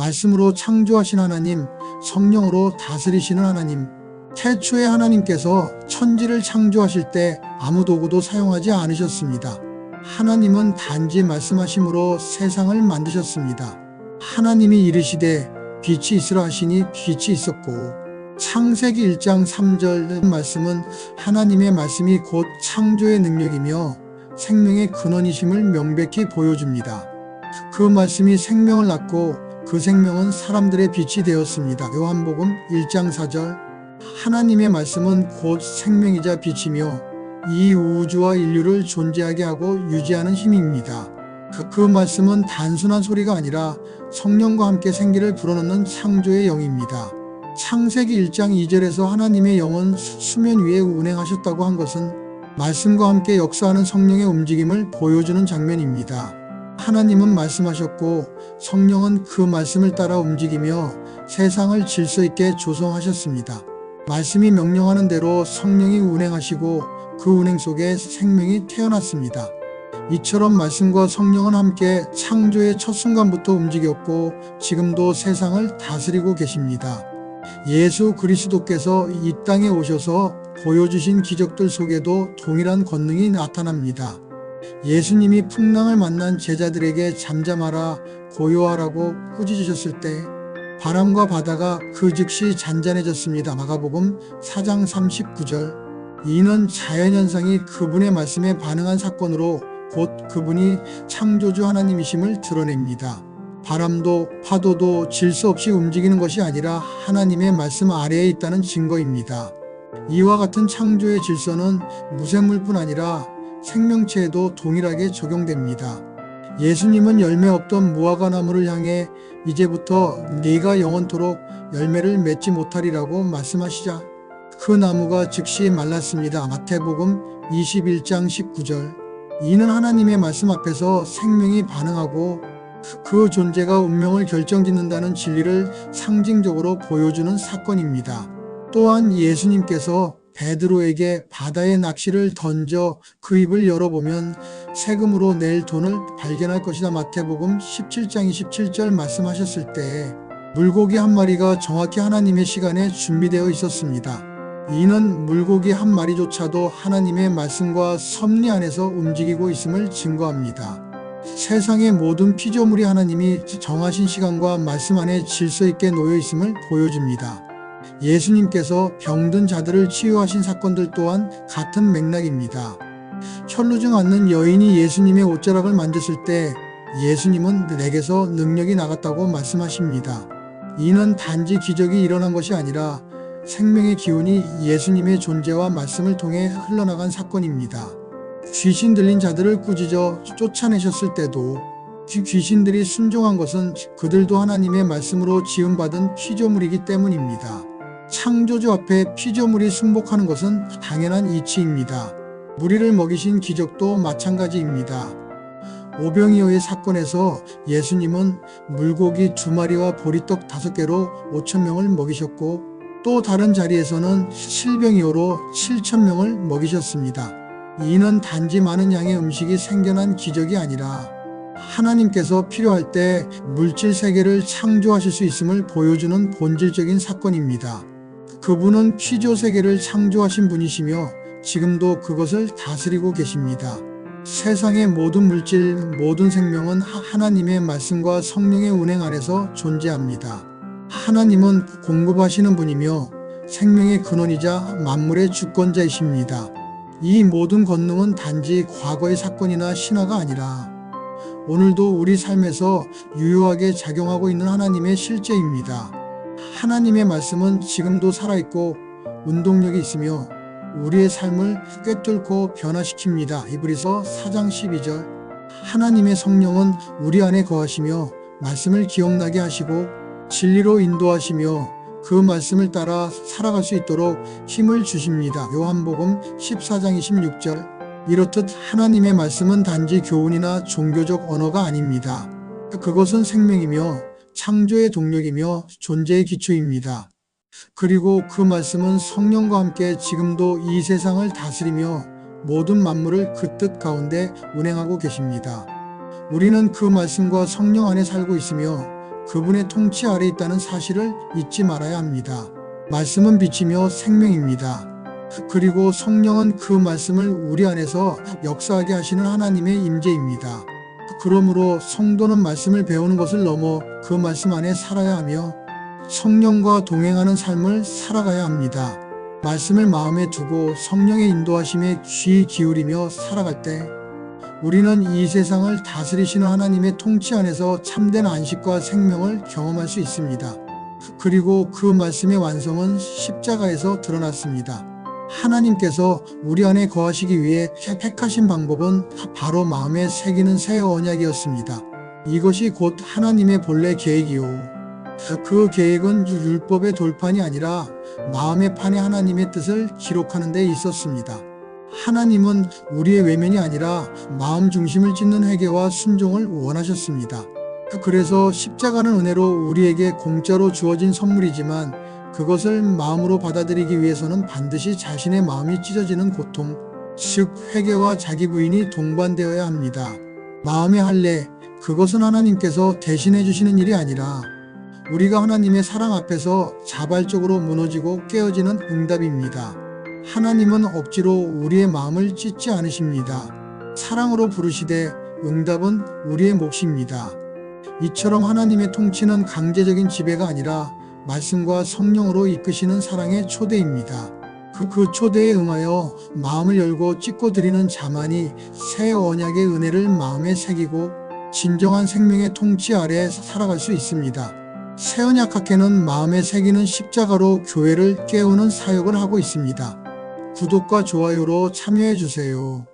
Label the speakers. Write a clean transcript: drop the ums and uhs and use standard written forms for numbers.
Speaker 1: 말씀으로 창조하신 하나님, 성령으로 다스리시는 하나님. 태초에 하나님께서 천지를 창조하실 때 아무 도구도 사용하지 않으셨습니다. 하나님은 단지 말씀하심으로 세상을 만드셨습니다. 하나님이 이르시되 빛이 있으라 하시니 빛이 있었고, 창세기 1장 3절 말씀은 하나님의 말씀이 곧 창조의 능력이며 생명의 근원이심을 명백히 보여줍니다. 그 말씀이 생명을 낳고 그 생명은 사람들의 빛이 되었습니다. 요한복음 1장 4절. 하나님의 말씀은 곧 생명이자 빛이며 이 우주와 인류를 존재하게 하고 유지하는 힘입니다. 그 말씀은 단순한 소리가 아니라 성령과 함께 생기를 불어넣는 창조의 영입니다. 창세기 1장 2절에서 하나님의 영은 수면 위에 운행하셨다고 한 것은 말씀과 함께 역사하는 성령의 움직임을 보여주는 장면입니다. 하나님은 말씀하셨고 성령은 그 말씀을 따라 움직이며 세상을 질서 있게 조성하셨습니다. 말씀이 명령하는 대로 성령이 운행하시고 그 운행 속에 생명이 태어났습니다. 이처럼 말씀과 성령은 함께 창조의 첫 순간부터 움직였고 지금도 세상을 다스리고 계십니다. 예수 그리스도께서 이 땅에 오셔서 보여주신 기적들 속에도 동일한 권능이 나타납니다. 예수님이 풍랑을 만난 제자들에게 잠잠하라, 고요하라고 꾸짖으셨을 때 바람과 바다가 그 즉시 잔잔해졌습니다. 마가복음 4장 39절. 이는 자연현상이 그분의 말씀에 반응한 사건으로 곧 그분이 창조주 하나님이심을 드러냅니다. 바람도 파도도 질서 없이 움직이는 것이 아니라 하나님의 말씀 아래에 있다는 증거입니다. 이와 같은 창조의 질서는 무생물뿐 아니라 생명체에도 동일하게 적용됩니다. 예수님은 열매 없던 무화과 나무를 향해 이제부터 네가 영원토록 열매를 맺지 못하리라고 말씀하시자 그 나무가 즉시 말랐습니다. 마태복음 21장 19절. 이는 하나님의 말씀 앞에서 생명이 반응하고 그 존재가 운명을 결정짓는다는 진리를 상징적으로 보여주는 사건입니다. 또한 예수님께서 베드로에게 바다에 낚시를 던져 그 입을 열어보면 세금으로 낼 돈을 발견할 것이다. 마태복음 17장 27절 말씀하셨을 때 물고기 한 마리가 정확히 하나님의 시간에 준비되어 있었습니다. 이는 물고기 한 마리조차도 하나님의 말씀과 섭리 안에서 움직이고 있음을 증거합니다. 세상의 모든 피조물이 하나님이 정하신 시간과 말씀 안에 질서 있게 놓여 있음을 보여줍니다. 예수님께서 병든 자들을 치유하신 사건들 또한 같은 맥락입니다. 혈루증 앓는 여인이 예수님의 옷자락을 만졌을 때 예수님은 내게서 능력이 나갔다고 말씀하십니다. 이는 단지 기적이 일어난 것이 아니라 생명의 기운이 예수님의 존재와 말씀을 통해 흘러나간 사건입니다. 귀신 들린 자들을 꾸짖어 쫓아내셨을 때도 귀신들이 순종한 것은 그들도 하나님의 말씀으로 지음받은 피조물이기 때문입니다. 창조주 앞에 피조물이 순복하는 것은 당연한 이치입니다. 무리를 먹이신 기적도 마찬가지입니다. 오병이어의 사건에서 예수님은 물고기 2마리와 보리떡 5개로 5,000명을 먹이셨고 또 다른 자리에서는 실병이어로 7,000명을 먹이셨습니다. 이는 단지 많은 양의 음식이 생겨난 기적이 아니라 하나님께서 필요할 때 물질 세계를 창조하실 수 있음을 보여주는 본질적인 사건입니다. 그분은 피조 세계를 창조하신 분이시며 지금도 그것을 다스리고 계십니다. 세상의 모든 물질, 모든 생명은 하나님의 말씀과 성령의 운행 아래서 존재합니다. 하나님은 공급하시는 분이며 생명의 근원이자 만물의 주권자이십니다. 이 모든 권능은 단지 과거의 사건이나 신화가 아니라 오늘도 우리 삶에서 유효하게 작용하고 있는 하나님의 실제입니다. 하나님의 말씀은 지금도 살아있고 운동력이 있으며 우리의 삶을 꿰뚫고 변화시킵니다. 히브리서 4장 12절. 하나님의 성령은 우리 안에 거하시며 말씀을 기억나게 하시고 진리로 인도하시며 그 말씀을 따라 살아갈 수 있도록 힘을 주십니다. 요한복음 14장 26절. 이렇듯 하나님의 말씀은 단지 교훈이나 종교적 언어가 아닙니다. 그것은 생명이며 창조의 동력이며 존재의 기초입니다. 그리고 그 말씀은 성령과 함께 지금도 이 세상을 다스리며 모든 만물을 그 뜻 가운데 운행하고 계십니다. 우리는 그 말씀과 성령 안에 살고 있으며 그분의 통치 아래 있다는 사실을 잊지 말아야 합니다. 말씀은 빛이며 생명입니다. 그리고 성령은 그 말씀을 우리 안에서 역사하게 하시는 하나님의 임재입니다. 그러므로 성도는 말씀을 배우는 것을 넘어 그 말씀 안에 살아야 하며 성령과 동행하는 삶을 살아가야 합니다. 말씀을 마음에 두고 성령의 인도하심에 귀 기울이며 살아갈 때 우리는 이 세상을 다스리시는 하나님의 통치 안에서 참된 안식과 생명을 경험할 수 있습니다. 그리고 그 말씀의 완성은 십자가에서 드러났습니다. 하나님께서 우리 안에 거하시기 위해 택하신 방법은 바로 마음에 새기는 새 언약이었습니다. 이것이 곧 하나님의 본래 계획이요. 그 계획은 율법의 돌판이 아니라 마음의 판에 하나님의 뜻을 기록하는 데 있었습니다. 하나님은 우리의 외면이 아니라 마음 중심을 찢는 회개와 순종을 원하셨습니다. 그래서 십자가는 은혜로 우리에게 공짜로 주어진 선물이지만 그것을 마음으로 받아들이기 위해서는 반드시 자신의 마음이 찢어지는 고통, 즉 회개와 자기 부인이 동반되어야 합니다. 마음의 할례, 그것은 하나님께서 대신해 주시는 일이 아니라 우리가 하나님의 사랑 앞에서 자발적으로 무너지고 깨어지는 응답입니다. 하나님은 억지로 우리의 마음을 찢지 않으십니다. 사랑으로 부르시되 응답은 우리의 몫입니다. 이처럼 하나님의 통치는 강제적인 지배가 아니라 말씀과 성령으로 이끄시는 사랑의 초대입니다. 그 초대에 응하여 마음을 열고 찢고 드리는 자만이 새 언약의 은혜를 마음에 새기고 진정한 생명의 통치 아래 살아갈 수 있습니다. 새 언약 학회는 마음에 새기는 십자가로 교회를 깨우는 사역을 하고 있습니다. 구독과 좋아요로 참여해 주세요.